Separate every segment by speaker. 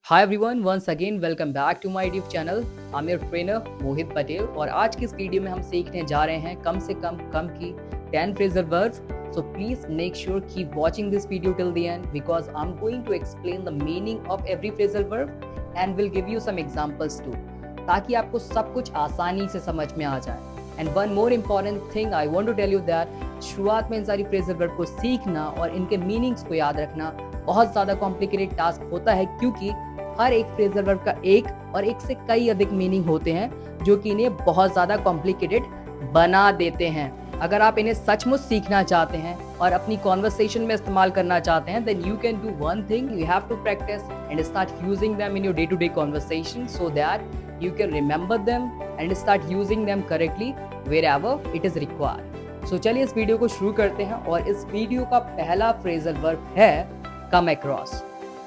Speaker 1: Hi everyone, once again welcome back to my YouTube channel. I am your trainer Mohit Patel और आज की इस video में हम सीखने जा रहे हैं कम से कम की 10 phrasal verbs. So please make sure keep watching this video till the end because I'm going to explain the meaning of every phrasal verb and will give you some examples too, ताकि आपको सब कुछ आसानी से समझ में आ जाए। And one more important thing I want to tell you that शुरुआत में इन सारी phrasal verb को सीखना और इनके meanings को याद रखना बहुत ज़्यादा कॉम्प्लिकेटेड टास्क होता है, क्योंकि हर एक फ्रेजल वर्ब का एक और एक से कई अधिक मीनिंग होते हैं जो कि इन्हें बहुत ज़्यादा कॉम्प्लिकेटेड बना देते हैं। अगर आप इन्हें सचमुच सीखना चाहते हैं और अपनी कॉन्वर्सेशन में इस्तेमाल करना चाहते हैं, then you can do one thing, you have to practice and start using them in your day to day conversation so that you can remember them and start using them correctly wherever it is required. So चलिए इस video को शुरू करते हैं और इस video का पहला फ्रेजल वर्ब है come across,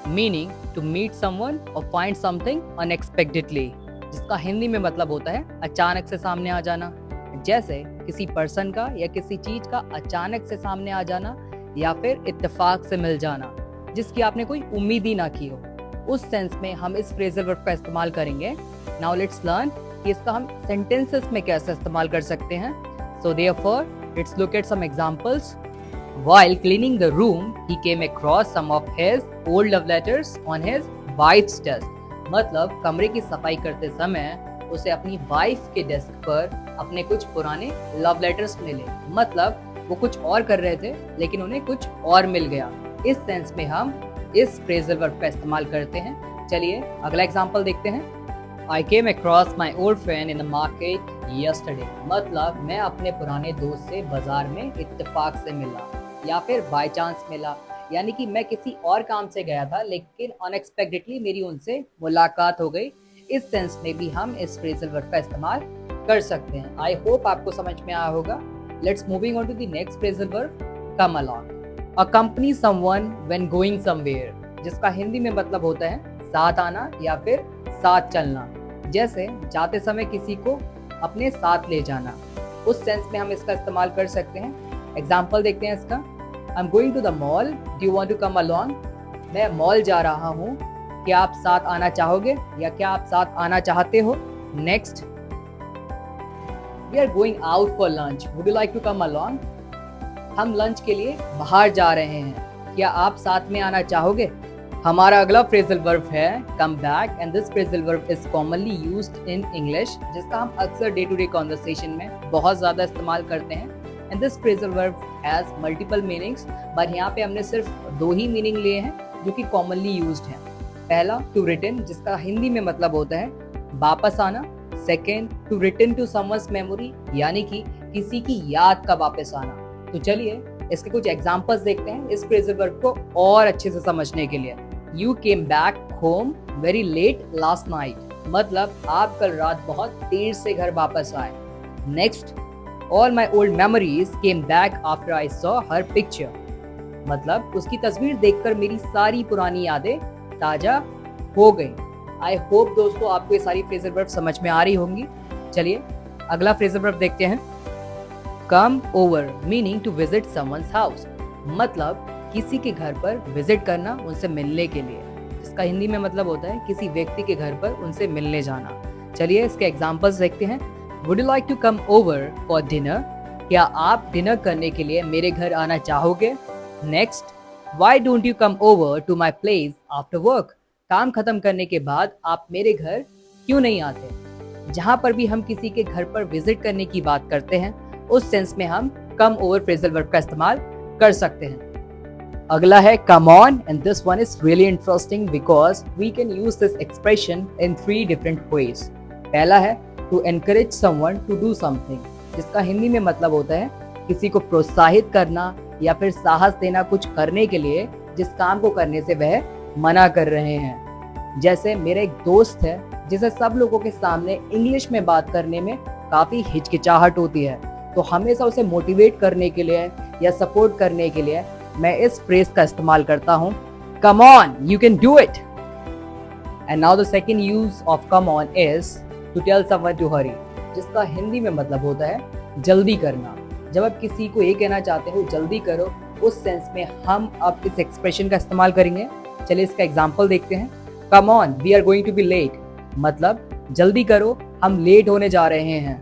Speaker 1: meaning to meet someone or find something unexpectedly, जिसका हिंदी में मतलब होता है अचानक से सामने आ जाना। जैसे किसी पर्सन का या किसी चीज का अचानक से सामने आ जाना या फिर इत्तेफाक से मिल जाना जिसकी आपने कोई उम्मीद ही ना की हो। उस सेंस में हम इस फ्रेजल वर्ब का इस्तेमाल करेंगे। नाउ लेट्स लर्न कि इसका हम सेंटेंसेस में कैसे इस्तेमाल कर सकते हैं। So therefore let's look at some examples. While cleaning the room, he came across some of his old love letters on his wife's desk. मतलब कमरे की सफाई करते समय उसे अपनी वाइफ के डेस्क पर अपने कुछ पुराने लव लेटर्स मिले। मतलब वो कुछ और कर रहे थे लेकिन उन्हें कुछ और मिल गया। इस सेंस में हम इस फ्रेजल वर्ब का इस्तेमाल करते हैं। चलिए अगला एग्जांपल देखते हैं। I came across my old friend in the market yesterday. मतलब मैं अपने पुराने दोस्त से बाजार में इत्तेफाक से मिला या फिर बाय चांस मिला, यानी कि मैं किसी और काम से गया था लेकिन अनएक्सपेक्टेडली मेरी उनसे मुलाकात हो गई। इस सेंस में भी हम इस फ्रेजल वर्ब का इस्तेमाल कर सकते हैं। आई होप आपको समझ में आया होगा। Let's moving on to the next phrasal verb come along. Accompany someone when going somewhere, जिसका हिंदी में मतलब होता है साथ आना या फिर साथ चलना। जैसे जाते समय किसी को अपने साथ ले जाना। उस सेंस में हम इसका इस्तेमाल कर सकते हैं। एग्जाम्पल देखते हैं इसका। I am going to the mall, do you want to come along? मैं मॉल जा रहा हूँ, क्या आप साथ आना चाहोगे या क्या आप साथ आना चाहते हो? Next, we are going out for lunch, would you like to come along? हम लंच के लिए बाहर जा रहे हैं, क्या आप साथ में आना चाहोगे? हमारा अगला फ्रेजल वर्ब है come back and this phrasal verb is commonly used in English, जिसका हम अक्सर डे टू डे कॉन्वर्सेशन में बहुत ज़्यादा इस्तेमाल करते हैं। And this phrasal verb has multiple meanings, but यहाँ पे हमने सिर्फ दो ही मीनिंग लिए हैं जो कि कॉमनली यूज्ड हैं। पहला टू रिटर्न, जिसका हिंदी में मतलब होता है वापस आना। Second to return to someone's memory, यानी कि किसी की याद का वापस आना। तो चलिए इसके कुछ एग्जांपल्स देखते हैं इस फ्रेजल वर्ब को और अच्छे से समझने के लिए। You came back home very late last night, मतलब आप कल रात बहुत देर से घर वापस आए। Next, all my old memories came back after I saw her picture, मतलब उसकी तस्वीर देखकर मेरी सारी पुरानी यादें ताजा हो गई। आई होप दोस्तों आपको ये सारी फ्रेजल वर्ब समझ में आ रही होंगी। चलिए अगला फ्रेजल वर्ब देखते हैं। come over, meaning to visit someone's house, मतलब किसी के घर पर विजिट करना, उनसे मिलने के लिए, जिसका हिंदी में मतलब होता है किसी व्यक्ति के घर पर उनसे मिलने जाना। चलिए इसके एग्जांपल्स देखते हैं। Would you like to come over for dinner? क्या आप डिनर करने के लिए मेरे घर आना चाहोगे? Next, why don't you come over to my place after work? काम खत्म करने के बाद आप मेरे घर क्यों नहीं आते? जहाँ पर भी हम किसी के घर पर विजिट करने की बात करते हैं उस सेंस में हम कम ओवर फ्रेजल वर्ब का इस्तेमाल कर सकते हैं। अगला है come on, and this one is really interesting because we can use this expression in 3 different ways. पहला है to encourage someone to do something, जिसका हिंदी में मतलब होता है किसी को प्रोत्साहित करना या फिर साहस देना कुछ करने के लिए जिस काम को करने से वह मना कर रहे हैं। जैसे मेरा एक दोस्त है जिसे सब लोगों के सामने इंग्लिश में बात करने में काफ़ी हिचकिचाहट होती है, तो हमेशा उसे मोटिवेट करने के लिए या सपोर्ट करने के लिए मैं इस फ्रेज का इस्तेमाल करता हूँ, come on, you can do it. And now the second use of come on is to tell someone to hurry, जिसका हिंदी में मतलब होता है जल्दी करना। जब आप किसी को ये कहना चाहते हो जल्दी करो, उस सेंस में हम अब इस एक्सप्रेशन का इस्तेमाल करेंगे। चलिए इसका एग्जांपल देखते हैं। Come on we are going to be late, मतलब जल्दी करो हम लेट होने जा रहे हैं।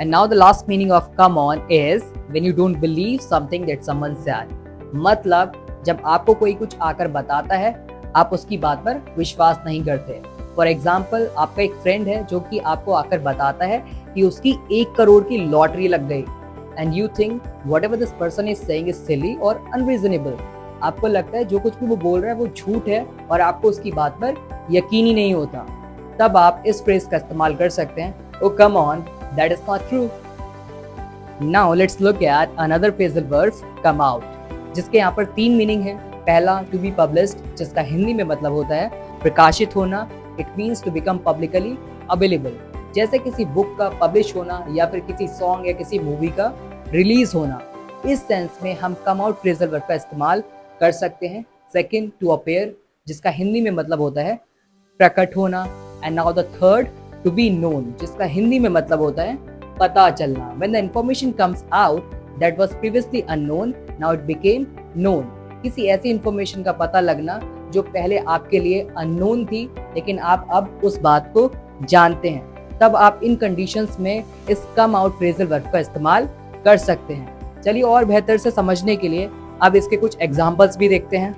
Speaker 1: And now the last meaning of come on is when you don't believe something that someone said, मतलब जब आपको कोई कुछ आकर बताता है आप उसकी बात पर विश्वास नहीं करते। फॉर एग्जाम्पल, आपका एक फ्रेंड है जो कि आपको आकर बताता है कि उसकी 1 करोड़ की लॉटरी लग गई, and you think whatever this person is saying is silly और अनरीजनेबल। आपको लगता है जो कुछ भी वो बोल रहा है वो झूठ है और आपको उसकी बात पर यकीन ही नहीं होता। तब आप इस फ्रेज का इस्तेमाल कर सकते हैं, oh come on that is not true. Now let's look at another phrasal verb, come out, जिसके यहाँ पर 3 मीनिंग है। पहला, टू बी पब्लिश्ड, जिसका हिंदी में मतलब होता है प्रकाशित होना। It means to become publicly available, जैसे किसी बुक का पब्लिश होना या फिर किसी सॉन्ग या किसी मूवी का रिलीज होना। इस सेंस में हम कम आउट फ्रेजल वर्ब का इस्तेमाल कर सकते हैं। सेकंड, टू अपीयर, जिसका हिंदी में मतलब होता है प्रकट होना। And now the third, to be known, जिसका हिंदी में मतलब होता है पता चलना। When the information comes out that was previously unknown, now it became known. किसी ऐसी इंफॉर्मेशन का पता लगना जो पहले आपके लिए अननोन थी लेकिन आप अब उस बात को जानते हैं, तब आप इन कंडीशंस में इस कम आउट फ्रेजल वर्ब का इस्तेमाल कर सकते हैं। चलिए और बेहतर से समझने के लिए अब इसके कुछ एग्जांपल्स भी देखते हैं।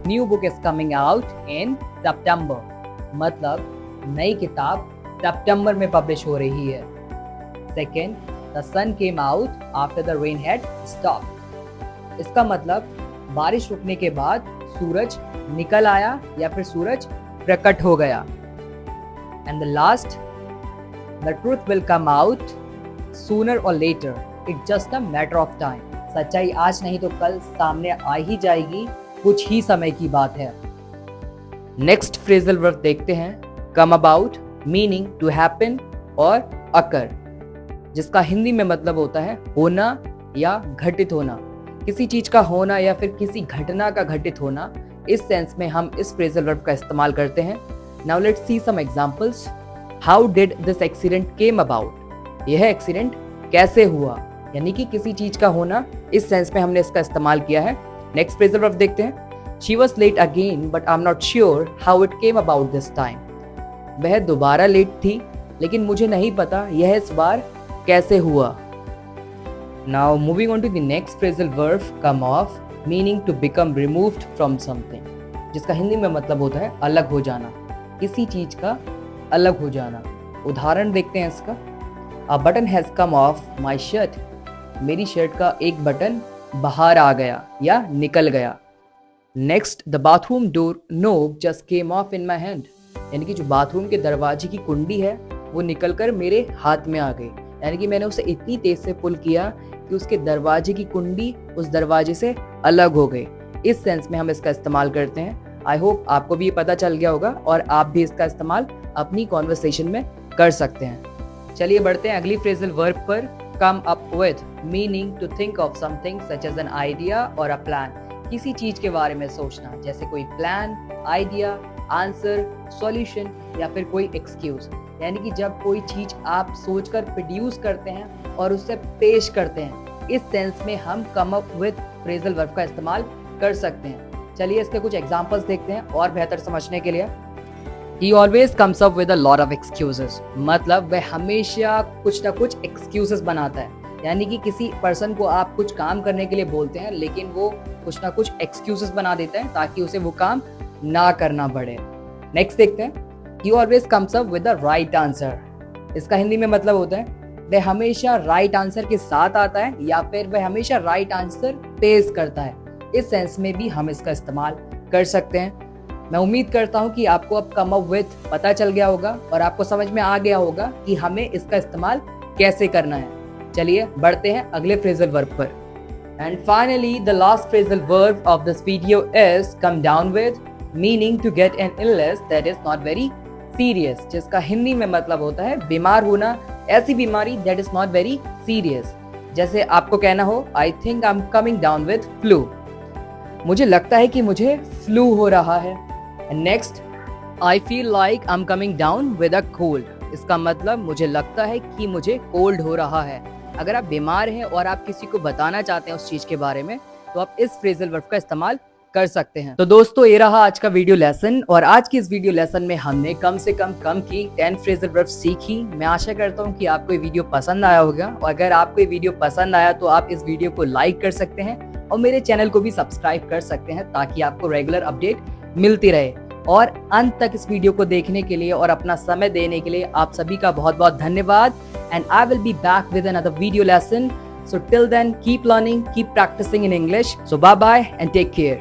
Speaker 1: New book is coming out in September, मतलब नई किताब सितंबर में पब्लिश हो रही है। Second, the sun came out after the rain had stopped, इसका मतलब बारिश रुकने के बाद सूरज निकल आया या फिर सूरज प्रकट हो गया। And the last, the truth will come out sooner or later, it's just a matter of time, सच्चाई आज नहीं तो कल सामने आ ही जाएगी, कुछ ही समय की बात है। नेक्स्ट फ्रेजल वर्ब देखते हैं, come about, meaning to happen or occur, जिसका हिंदी में मतलब होता है होना या घटित होना। किसी चीज का होना या फिर किसी घटना का घटित होना, इस सेंस में हम इस फ्रेजल वर्ब का इस्तेमाल करते हैं। Now let's see some examples. How did this accident came about, यह एक्सीडेंट कैसे हुआ, यानी कि किसी चीज का होना, इस सेंस में हमने इसका इस्तेमाल किया है। नेक्स्ट फ्रेजल वर्ब देखते हैं, she was late again but I am not sure how it came about this time, वह दोबारा लेट थी लेकिन मुझे नहीं पता यह इस बार कैसे हुआ। Now moving on to the next phrasal verb, come off, meaning to become removed from something, जिसका हिंदी में मतलब होता है अलग हो जाना, किसी चीज का अलग हो जाना। उदाहरण देखते हैं इसका। A button has come off my shirt, मेरी शर्ट का एक बटन बाहर आ गया या निकल गया। Next, the bathroom door knob just came off in my hand, यानी कि जो बाथरूम के दरवाजे की कुंडी है वो निकलकर मेरे हाथ में आ गई, यानी कि मैंने उसे इतनी तेज से पुल किया कि उसके दरवाजे की कुंडी उस दरवाजे से अलग हो गई। इस सेंस में हम इसका इस्तेमाल करते हैं। आई होप आपको भी पता चल गया होगा और आप भी इसका इस्तेमाल अपनी कॉन्वर्सेशन में कर सकते हैं। चलिए बढ़ते हैं अगली फ्रेजल वर्ब पर, come up with, meaning to think of something such as an idea or a plan, किसी चीज के बारे में सोचना, जैसे कोई प्लान, आइडिया, आंसर, सॉल्यूशन या फिर कोई एक्सक्यूज, यानी कि जब कोई चीज आप सोचकर प्रोड्यूस करते हैं और उसे पेश करते हैं, इस सेंस में हम कम अप विद फ्रेजल वर्ब का इस्तेमाल कर सकते हैं। चलिए इसके कुछ एग्जांपल्स देखते हैं और बेहतर समझने के लिए। He always comes up with a lot of excuses, मतलब वह हमेशा कुछ ना कुछ एक्सक्यूजेस बनाता है, यानी कि किसी पर्सन को आप कुछ काम करने के लिए बोलते हैं लेकिन वो कुछ ना कुछ एक्सक्यूजेस बना देता है ताकि उसे वो काम ना करना पड़े। नेक्स्ट देखते हैं, He always comes up with the right answer, इसका हिंदी में मतलब होता है वह हमेशा राइट आंसर के साथ आता है या फिर वह हमेशा राइट आंसर पेश करता है। इस सेंस में भी हम इसका इस्तेमाल कर सकते हैं। मैं उम्मीद करता हूँ कि आपको अब कम अप विद पता चल गया होगा और आपको समझ में आ गया होगा कि हमें इसका इस्तेमाल कैसे करना है। चलिए बढ़ते हैं अगले फ्रेजल वर्ब पर। And finally the last phrasal verb of this video is come down with, meaning to get an illness that is not very serious, जिसका हिंदी में मतलब होता है बीमार होना, ऐसी बीमारी that is not very serious. जैसे आपको कहना हो, I think I am coming down with flu, मुझे लगता है कि मुझे फ्लू हो रहा है। Next, I feel like I am coming down with a cold, इसका मतलब मुझे लगता है कि मुझे कोल्ड हो रहा है। अगर आप बीमार हैं और आप किसी को बताना चाहते हैं उस चीज के बारे में तो आप इस फ्रेजल वर्ब का इस्तेमाल कर सकते हैं। तो दोस्तों ये रहा आज का वीडियो लेसन, और आज की इस वीडियो लेसन में हमने कम से कम की 10 फ्रेजल वर्ब सीखी। मैं आशा करता हूँ कि आपको ये वीडियो पसंद आया होगा, और अगर आपको ये वीडियो पसंद आया तो आप इस वीडियो को लाइक कर सकते हैं और मेरे चैनल को भी सब्सक्राइब कर सकते हैं, ताकि आपको रेगुलर अपडेट मिलती रहे। और अंत तक इस वीडियो को देखने के लिए और अपना समय देने के लिए आप सभी का बहुत बहुत धन्यवाद। And I will be back with another video lesson. So till then, keep learning, keep practicing in English. So bye bye and take care.